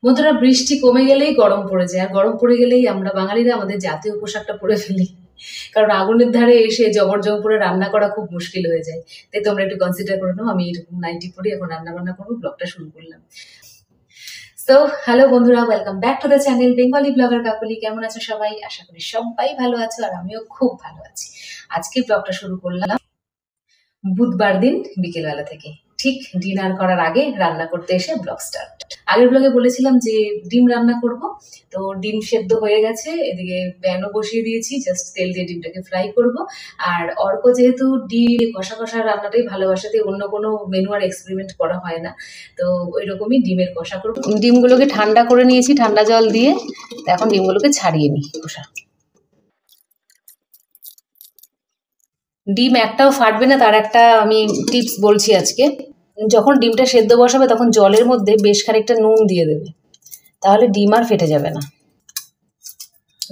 বন্ধুরা, বৃষ্টি কমে গেলেই গরম পড়ে যায়, আর গরম পড়ে গেলেই আমরা বাঙালিরা আমাদের জাতীয় পোশাকটা পরে ফেলি। কারণ আগুনের ধারে এসে জবর করে রান্না করা খুব মুশকিল হয়ে যায়। তাই তোমরা একটু কনসিডার করে নাও, আমি এরকম নাইটি পরে এখন রান্না বান্না করবো, ব্লগটা শুরু করলাম। তো হ্যালো বন্ধুরা, welcome back to the channel Bengali blogger Kakoli. কেমন আছো সবাই? আশা করি সবাই ভালো আছো, আর আমিও খুব ভালো আছি। আজকে ব্লগটা শুরু করলাম বুধবার দিন বিকেলবেলা থেকে, ঠিক ডিনার করার আগে রান্না করতে এসে ব্লগ স্টার্ট। আগের ব্লগে বলেছিলাম যে ডিম রান্না করব, তো ডিম সেদ্ধ হয়ে গেছে, এদিকে প্যানও বসিয়ে দিয়েছি, জাস্ট তেল দিয়ে ডিমটাকে ফ্রাই করব। আর অর্ক যেহেতু ডিম কষা কষা রান্নাটাই ভালোবাসাতে, অন্য কোনো মেনু আর এক্সপেরিমেন্ট করা হয় না, তো ওই রকমই ডিমের কষা করব। ডিমগুলোকে ঠান্ডা করে নিয়েছি ঠান্ডা জল দিয়ে, এখন ডিমগুলোকে ছাড়িয়ে নিই কষা। ডিম একটাও ফাটবে না, তার একটা আমি টিপস বলছি আজকে। যখন ডিমটা সেদ্ধ বসাবে তখন জলের মধ্যে বেশ খানিকটা নুন দিয়ে দেবে, তাহলে ডিম আর ফেটে যাবে না।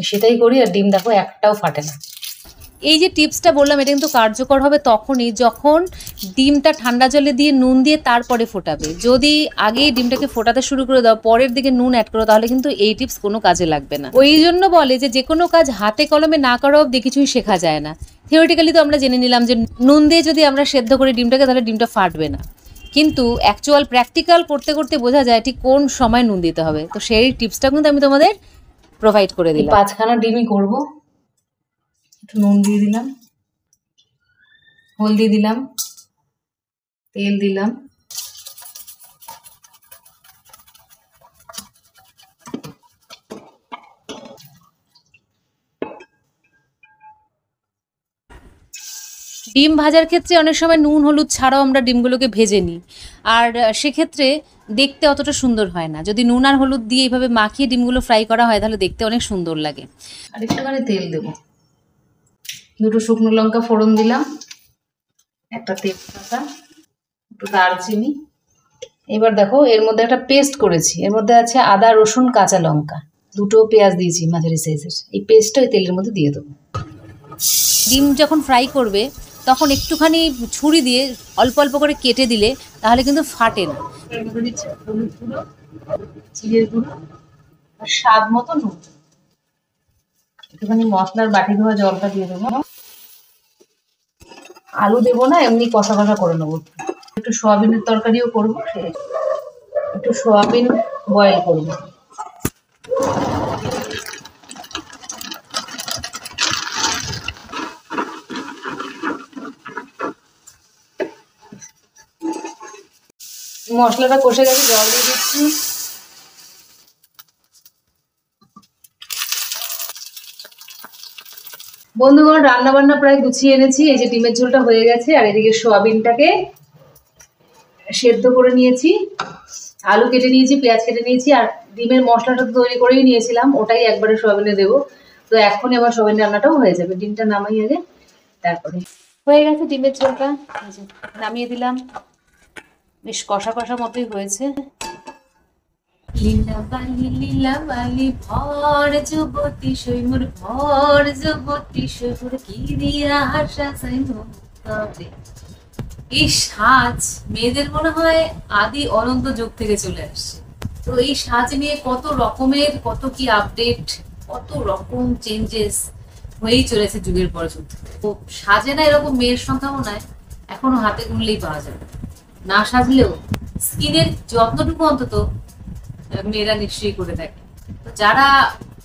সেটাই করি, আর ডিম দেখো একটাও ফাটে না। এই যে টিপসটা বললাম, এটা কিন্তু কার্যকর হবে তখনই যখন ডিমটা ঠান্ডা জলে দিয়ে নুন দিয়ে তারপরে ফোটাবে। যদি আগেই ডিমটাকে ফোটাতে শুরু করে দাও, পরের দিকে নুন অ্যাড করো, তাহলে কিন্তু এই টিপস কোনো কাজে লাগবে না। ওই জন্য বলে যে কোনো কাজ হাতে কলমে না করা অবধি কিছুই শেখা যায় না। থিওরিটিক্যালি তো আমরা জেনে নিলাম যে নুন দিয়ে যদি আমরা সেদ্ধ করি ডিমটাকে, তাহলে ডিমটা ফাটবে না, কিন্তু অ্যাকচুয়াল প্র্যাকটিক্যাল করতে করতে বোঝা যায় ঠিক কোন সময় নুন দিতে হবে। তো সেই টিপসটা কিন্তু আমি তোমাদের প্রোভাইড করে দিলাম। 5খানা ডিমই করব। একটু নুন দিয়ে দিলাম, হলদি দিলাম, তেল দিলাম, ডিম ভাজার ক্ষেত্রে অনেক সময় নুন হলুদ ছাড়াও আমরা ডিমগুলোকে ভেজে নিই, আর সেক্ষেত্রে দেখতে অতটা সুন্দর হয় না। যদি নুন আর হলুদ দিয়ে এইভাবে মাখিয়ে ডিমগুলো ফ্রাই করা হয়, তাহলে দেখতে অনেক সুন্দর লাগে। আর একটুখানি তেল দেবো, দুটো শুকনো লঙ্কা ফোড়ন দিলাম, একটা তেজপাতা, একটু দারচিনি। এবার দেখো এর মধ্যে একটা পেস্ট করেছি, এর মধ্যে আছে আদা রসুন কাঁচা লঙ্কা, দুটো পেঁয়াজ দিয়েছি মাঝারি সাইজের। এই পেস্টটা ওই তেলের মধ্যে দিয়ে দেবো। ডিম যখন ফ্রাই করবে তখন একটুখানি ছুরি দিয়ে অল্প অল্প করে কেটে দিলে তাহলে কিন্তু ফাটে না। হলুদ গুঁড়ো, জিরের গুঁড়ো, আর স্বাদ মতো নুন, একটুখানি মশলার বাটি ধোয়া জলটা দিয়ে দেবো। আলু দেবো না, এমনি কষা কষা করে নেবো। একটু সোয়াবিনের তরকারিও করবো, একটু সোয়াবিন বয়েল করবো। মশলাটা কষে গেছে, জল দিয়ে দিচ্ছি। বন্ধুগণ, রান্না বান্না প্রায় গুছিয়ে এনেছি। এই যে ডিমের ঝোলটা হয়ে গেছে, আর এদিকে সোয়াবিনটাকে সেদ্ধ করে নিয়েছি, আলু কেটে নিয়েছি, পেঁয়াজ কেটে নিয়েছি, আর ডিমের মশলাটা তো তৈরি করেই নিয়েছিলাম, ওটাই একবারে সোয়াবিনে দেবো। তো এখন আবার সোয়াবিন রান্নাটাও হয়ে যাবে। ডিমটা নামাই আগে, তারপরে। হয়ে গেছে ডিমের ঝোলটা, নামিয়ে দিলাম। বেশ কষা কষা মতোই হয়েছে। লীলাবালি লীলাবালি ভর যুবতী সৈমুর, ভর যুবতী সৈমুর, কি দিয়া আশা সাইমুর। এই সাজ মেয়েদের মনে হয় আদি অনন্ত যুগ থেকে চলে আসছে। তো এই সাজ নিয়ে কত রকমের, কত কি আপডেট, কত রকম চেঞ্জেস হয়েই চলেছে যুগের পর যুগ। তো সাজে না এরকম মেয়ের সংখ্যা মনে হয় এখনো হাতে গুনলেই পাওয়া যাবে। না সাজলেও স্কিনের যত্নটুকু অন্তত মেয়েরা নিশ্চয়ই করে থাকে। তো যারা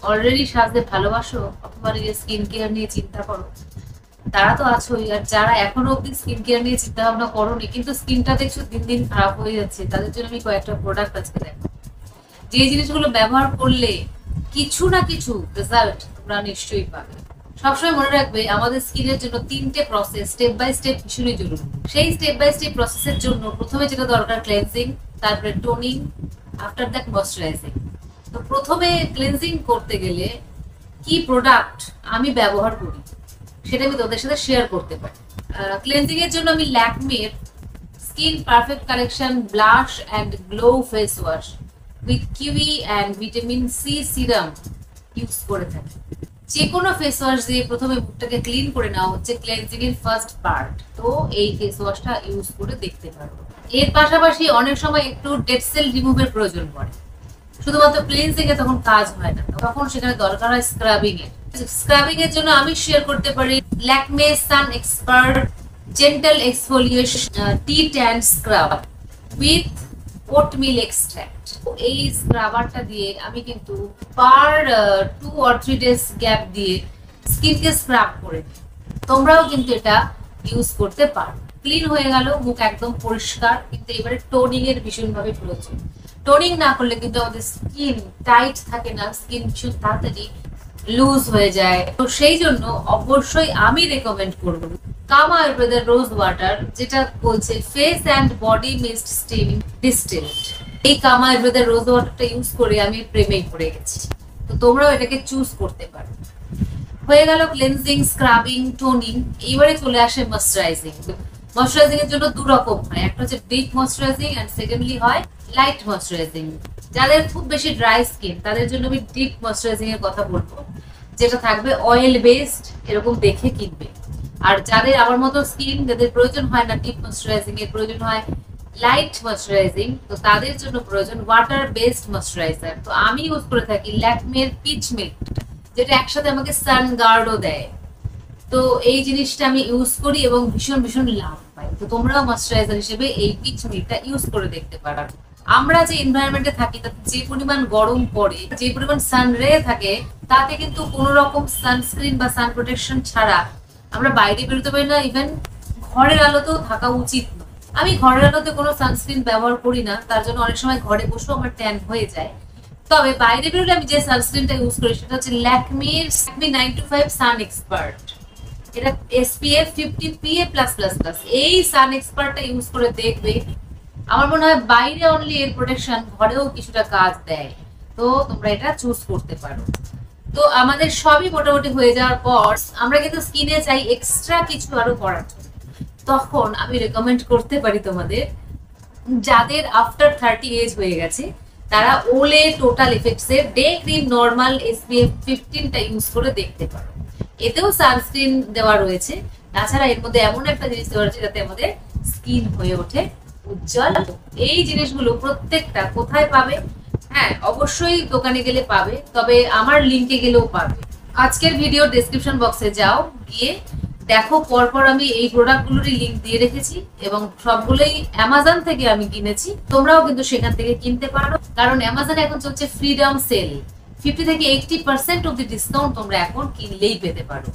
অলরেডি সাজতে ভালোবাসো অথবা নিজের স্কিন কেয়ার নিয়ে চিন্তা করো, তারা তো আছোই। আর যারা এখনো অব্দি স্কিন কেয়ার নিয়ে চিন্তা ভাবনা করোনি, কিন্তু স্কিনটা দেখছো দিন দিন খারাপ হয়ে যাচ্ছে, তাদের জন্য আমি কয়েকটা প্রোডাক্ট আজকে দেখো, যে জিনিসগুলো ব্যবহার করলে কিছু না কিছু রেজাল্ট তোমরা নিশ্চয়ই পাবে। সবসময় মনে রাখবে, আমাদের স্কিনের জন্য 3টে প্রসেস স্টেপ বাই স্টেপ ভীষণই জরুরি। সেই স্টেপ বাই স্টেপ প্রসেসের জন্য প্রথমে যেটা দরকার ক্লেনজিং, তারপরে টোনিং, আফটার দ্যাট ময়শ্চারাইজিং। তো প্রথমে ক্লেনজিং করতে গেলে কি প্রোডাক্ট আমি ব্যবহার করি সেটা আমি তোদের সাথে শেয়ার করতে পারি। ক্লেনজিং এর জন্য আমি ল্যাকমির skin perfect collection blush and glow face wash with kiwi and vitamin C serum use করে থাকি। যে কোনো ফেস ওয়াশ দিয়ে প্রথমে মুখটাকে ক্লিন করে নেওয়া হচ্ছে ক্লেনজিং এর ফার্স্ট পার্ট। তো এই ফেস ওয়াশটা ইউজ করে দেখতে পারো। এর পাশাপাশি অনেক সময় একটু ডেড সেল রিমুভের প্রয়োজন পড়ে। শুধুমাত্র ক্লিনজিং এ তখন কাজ হয় না, তখন সেখানে দরকার হয় স্ক্রাবিং এর। স্ক্রাবিং এর জন্য আমি শেয়ার করতে পারি Lakme sun expert gentle exfoliation tea tan scrub with oatmeal extract. এই স্ক্রাবারটা দিয়ে আমি কিন্তু পার 2 or 3 ডেজ গ্যাপ দিয়ে স্কিনকে স্ক্রাব করে, তোমরাও কিন্তু এটা ইউজ করতে পারো। ক্লিন হয়ে গেল, মুখ একদম পরিষ্কার। কিন্তু এবারে টোনিং এর ভীষণভাবে প্রয়োজন। টোনিং না করলে কিন্তু আমাদের স্কিন টাইট থাকে না, স্কিন ভীষণ তাড়াতাড়ি লুজ হয়ে যায়। তো সেই জন্য অবশ্যই আমি রেকমেন্ড করবো কামা আয়ুর্বেদের রোজ ওয়াটার, যেটা বলছে face and body mist steaming distilled. এই কামা আয়ুর্বেদের রোজ ওয়াটারটা ইউজ করে আমি প্রেমেই পড়ে গেছি। তো তোমরাও এটাকে চুজ করতে পারো। হয়ে গেল ক্লেনজিং, স্ক্রাবিং, টোনিং। এইবারে চলে আসে ময়শ্চারাইজিং। ময়শ্চারাইজিং এর জন্য দু রকম হয়, একটা হচ্ছে ডিপ ময়শ্চারাইজিং এন্ড সেকেন্ডলি হয় লাইট ময়শ্চারাইজিং। যাদের খুব বেশি ড্রাই স্কিন তাদের জন্য আমি ডিপ ময়শ্চারাইজিং এর কথা বলবো, যেটা থাকবে অয়েল বেসড, এরকম দেখে কিনবে। আর যাদের আমার মতো স্কিন, যাদের প্রয়োজন হয় না ডিপ ময়শ্চারাইজিং এর, প্রয়োজন হয় লাইট ময়শ্চারাইজিং, তো তাদের জন্য প্রয়োজন ওয়াটার বেসড ময়শ্চারাইজার। তো আমি ইউজ করে থাকি ল্যাকমের পিচ মিল্ক, যেটা একসাথে আমাকে সান গার্ডও দেয়। তো এই জিনিসটা আমি ইউজ করি এবং ভীষণ ভীষণ লাভ পাই। তো তোমরাও ময়শ্চারাইজার হিসেবে এই পিচ মিল্কটা ইউজ করে দেখতে পারো। আমরা যে এনভায়রনমেন্টে থাকি তাতে যে পরিমাণ গরম পড়ে, যে পরিমাণ সান রে থাকে, তাতে কিন্তু কোনো রকম সানস্ক্রিন বা সান প্রোটেকশন ছাড়া আমরা বাইরে বেরোতে পারি না। ইভেন ঘরের আলোতেও থাকা উচিত নয়। আমি ঘরের আলোতে কোনো সানস্ক্রিন ব্যবহার করি না, তার জন্য অনেক সময় ঘরে বসেও আমার ট্যান হয়ে যায়। তবে বাইরে বেরোলে আমি যে সানস্ক্রিনটা ইউজ করি সেটা হচ্ছে ল্যাকমির ল্যাকমি 925 সান এক্সপার্ট। এটা SPF 50 PA+++। এই সান এক্সপার্টটা ইউজ করে দেখবে, আমার মনে হয় বাইরে অনলি এর প্রোটেকশন, ঘরেও কিছুটা কাজ দেয়। তো তোমরা এটা চুজ করতে পারো। তো আমাদের সবই মোটামুটি হয়ে যাওয়ার পর আমরা কিন্তু স্কিনে চাই এক্সট্রা কিছু আরো করার, তখন আমি রেকমেন্ড করতে পারি তোমাদের, যাদের আফটার 30 এজ হয়ে গেছে তারা ওলে টোটাল ইফেক্টস এর ডে ক্রিম নরমাল SPF 15টা ইউজ করে দেখতে পারো। এতেও সানস্ক্রিন দেওয়া রয়েছে, তাছাড়া এর মধ্যে এমন একটা জিনিস দেওয়া রয়েছে যাতে আমাদের স্কিন হয়ে ওঠে উজ্জ্বল। এই জিনিসগুলো প্রত্যেকটা কোথায় পাবে? হ্যাঁ, অবশ্যই দোকানে গেলে পাবে, তবে আমার লিংকে গেলেও পাবে। আজকের ভিডিও ডেসক্রিপশন বক্সে যাও, গিয়ে দেখো, পরপর আমি এই প্রোডাক্টগুলোরই লিংক দিয়ে রেখেছি এবং সবগুলোই অ্যামাজন থেকে আমি কিনেছি। তোমরাও কিন্তু সেখান থেকে কিনতে পারো, কারণ অ্যামাজনে এখন চলছে ফ্রিডম সেল। 50 থেকে 80% অব্দি ডিসকাউন্ট তোমরা এখন কিনলেই পেতে পারো।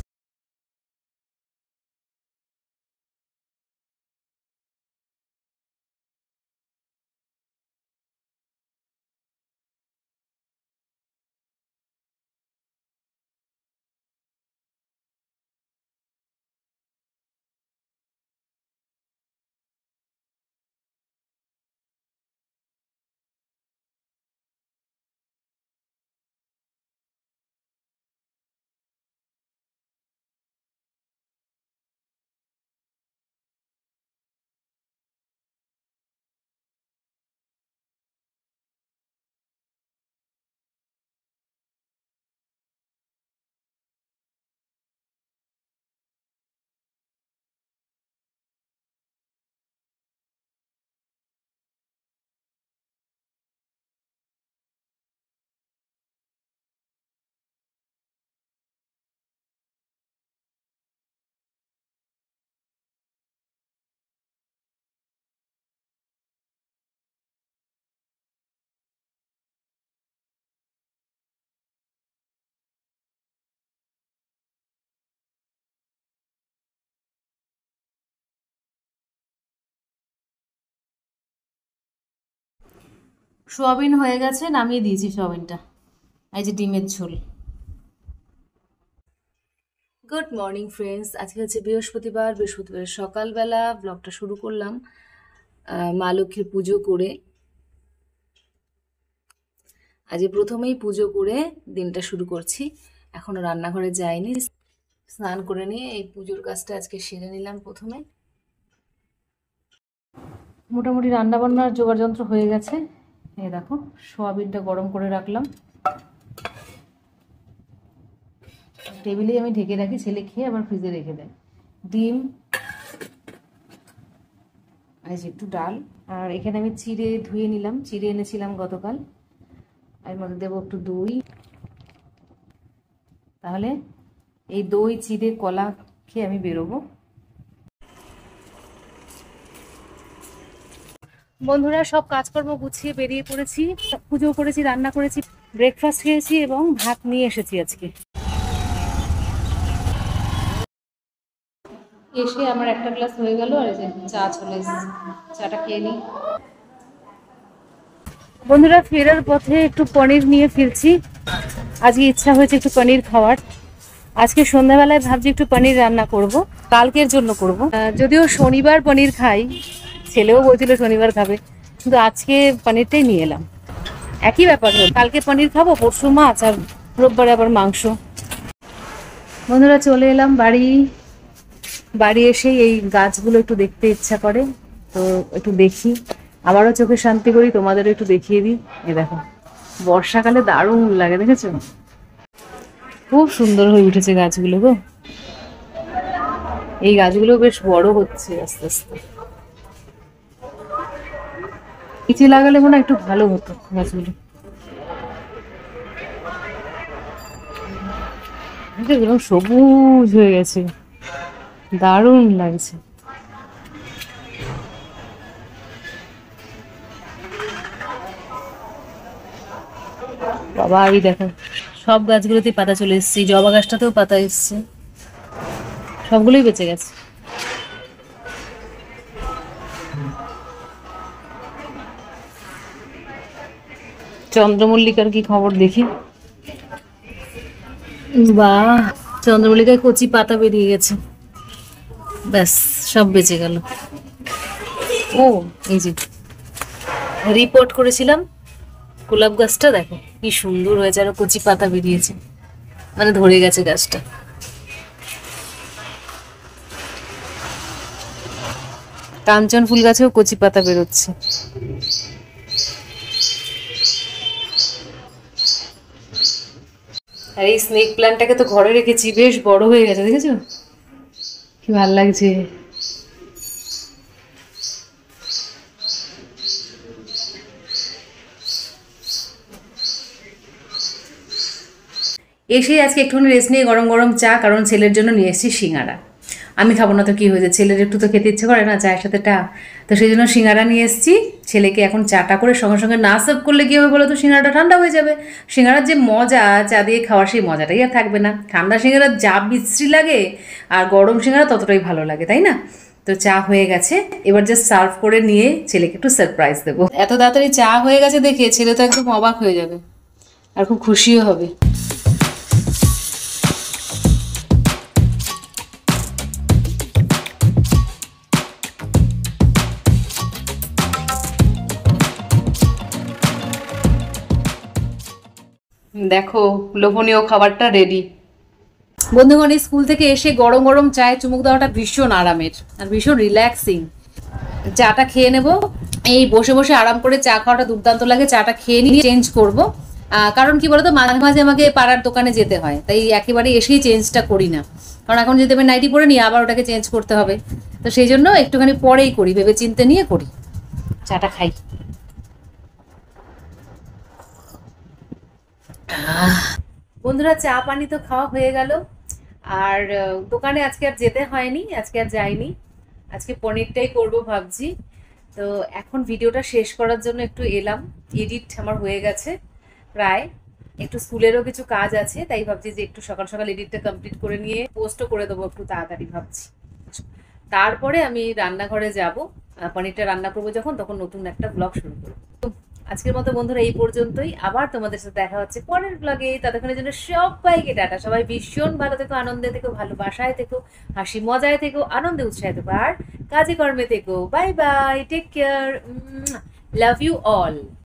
সোয়াবিন হয়ে গেছে, নামিয়ে দিয়েছি সোয়াবিনটা। এই যে ডিমের ঝোল। গুড মর্নিং ফ্রেন্ডস, আজকে হচ্ছে বৃহস্পতিবার। বৃহস্পতিবারের সকালবেলা ব্লগটা শুরু করলাম মা লক্ষ্মীর পুজো করে। আজ প্রথমেই পুজো করে দিনটা শুরু করছি। এখনো রান্নাঘরে যাইনি, স্নান করে নিয়ে এই পুজোর কাজটা আজকে সেরে নিলাম প্রথমে। মোটামুটি রান্নাবান্নার জোগাড় যন্ত্র হয়ে গেছে। এই দেখো, সোয়াবিনটা গরম করে রাখলাম, টেবিলে আমি ঢেকে রাখি, ছেলে খেয়ে আবার ফ্রিজে রেখে দেয়। ডিম, একটু ডাল, আর এখানে আমি চিড়ে ধুয়ে নিলাম, চিড়ে এনেছিলাম গতকাল। এর মধ্যে দেবো একটু দই, তাহলে এই দই চিড়ে কলা খেয়ে আমি বেরোবো। বন্ধুরা সব কাজকর্ম গুছিয়ে বেরিয়ে পড়েছি, পুজো করেছি, রান্না করেছি, ব্রেকফাস্ট খেয়েছি এবং ভাত নিয়ে এসেছি আজকে। এসে আমার একটা গ্লাস হয়ে গেল, আর এই যে চা চলে এসেছে, চাটা খেয়ে নিই। বন্ধুরা ফেরার পথে একটু পনির নিয়ে ফিরছি, আজকে ইচ্ছা হয়েছে একটু পনির খাওয়ার। আজকে সন্ধ্যাবেলায় ভাবছি একটু পনির রান্না করব, কালকের জন্য করব। যদিও শনিবার পনির খাই, ছেলেও বলছিল শনিবার খাবে, কিন্তু আজকে পনিরটাই নিয়ে এলাম। একই ব্যাপার হল, কালকে পনির খাবো, পরশু মাছ, আর রোববারে আবার মাংস। বন্ধুরা চলে এলাম বাড়ি। বাড়ি এসে এই গাছগুলো একটু দেখতে ইচ্ছা করে, তো একটু দেখি, আমারও চোখে শান্তি করি, তোমাদেরও একটু দেখিয়ে দিই। এই দেখো, বর্ষাকালে দারুণ লাগে, দেখেছো? খুব সুন্দর হয়ে উঠেছে গাছগুলো গো। এই গাছগুলো বেশ বড় হচ্ছে আস্তে আস্তে। নিচে লাগালে মনে হয় একটু ভালো হতো গাছগুলো। একদম সবুজ হয়ে গেছে, দারুণ লাগছে। বাবা এই দেখো, সব গাছগুলোতে পাতা চলে এসছে, জবা গাছটাতেও পাতা এসছে, সবগুলোই বেঁচে গেছে। চন্দ্রমল্লিকার কি খবর দেখি। বাহ, চন্দ্রমল্লিকায় কচি পাতা বেরিয়ে গেছে, ব্যাস সব বেঁচে গেল। ও এই যে রিপোর্ট করেছিলাম, গোলাপ গাছটা দেখো কি সুন্দর হয়েছে, আরো কচি পাতা বেরিয়েছে, মানে ধরে গেছে গাছটা। কাঞ্চন ফুল গাছেও কচি পাতা বেরোচ্ছে। আর এই স্নেক প্ল্যান্টটাকে তো ঘরে রেখেছি, বেশ বড় হয়ে গেছে, দেখেছো কি ভালো লাগছে। এসে আজকে একটুখানি রেস্ট নিয়ে গরম গরম চা, কারণ ছেলের জন্য নিয়ে এসেছি সিঙ্গারা। আমি খাবো না তো কি হয়েছে, ছেলের একটু তো খেতে ইচ্ছে করে না চায়ের সাথে টা, তো সেই জন্য সিঙ্গারা নিয়ে এসেছি। ছেলেকে এখন চাটা করে সঙ্গে সঙ্গে না সার্ভ করলে কি হবে বলো তো, সিঙ্গারাটা ঠান্ডা হয়ে যাবে। সিঙ্গারার যে মজা, চা দিয়ে খাওয়ার সেই মজাটাই আর থাকবে না। ঠান্ডা সিঙ্গারা যা বিশ্রী লাগে, আর গরম সিঙ্গারা ততটাই ভালো লাগে, তাই না? তো চা হয়ে গেছে, এবার জাস্ট সার্ভ করে নিয়ে ছেলেকে একটু সারপ্রাইজ দেবো। এত তাড়াতাড়ি চা হয়ে গেছে দেখে ছেলে তো একদম অবাক হয়ে যাবে, আর খুব খুশিও হবে। দেখো লোভনীয় খাবারটা রেডি। বন্ধুগণ, স্কুল থেকে এসে গরম গরম চায়ে চুমুক দেওয়াটা ভীষণ আরামের আর ভীষণ রিল্যাক্সিং। চাটা খেয়ে নেব, এই বসে বসে আরাম করে চা খাওয়াটা দুর্দান্ত লাগে। চাটা খেয়ে নিয়ে চেঞ্জ করব, কারণ কি বলতো, মাঝে মাঝে আমাকে পাড়ার দোকানে যেতে হয়, তাই একেবারে এসেই চেঞ্জটা করি না, কারণ এখন যদি আমি নাইটি পরে নিই আবার ওটাকে চেঞ্জ করতে হবে, তো সেই জন্য একটুখানি পরেই করি, ভেবে চিন্তে নিয়ে করি। চাটা খাই। বন্ধুরা চা পানি তো খাওয়া হয়ে গেল, আর দোকানে আজকে আর যেতে হয়নি, আজকে আর যাইনি, আজকে পনিরটাই করব ভাবছি। তো এখন ভিডিওটা শেষ করার জন্য একটু এলাম, এডিট আমার হয়ে গেছে প্রায়, একটু স্কুলেরও কিছু কাজ আছে, তাই ভাবছি যে একটু সকাল সকাল এডিটটা কমপ্লিট করে নিয়ে পোস্টও করে দেবো একটু তাড়াতাড়ি ভাবছি। তারপরে আমি রান্নাঘরে যাব, পনিরটা রান্না করবো যখন, তখন নতুন একটা ব্লগ শুরু করবো। আজকের মতো বন্ধুরা এই পর্যন্তই, আবার তোমাদের সাথে দেখা হচ্ছে পরের ব্লগে। ততক্ষণের জন্য সবাইকে টাটা, সবাই ভীষণ ভালো থেকো, আনন্দে থেকো, ভালোবাসায় থেকো, হাসি মজায় থেকো, আনন্দে উৎসাহে থেকো, আর কাজে কর্মে থেকো। Bye bye, take care, love you all.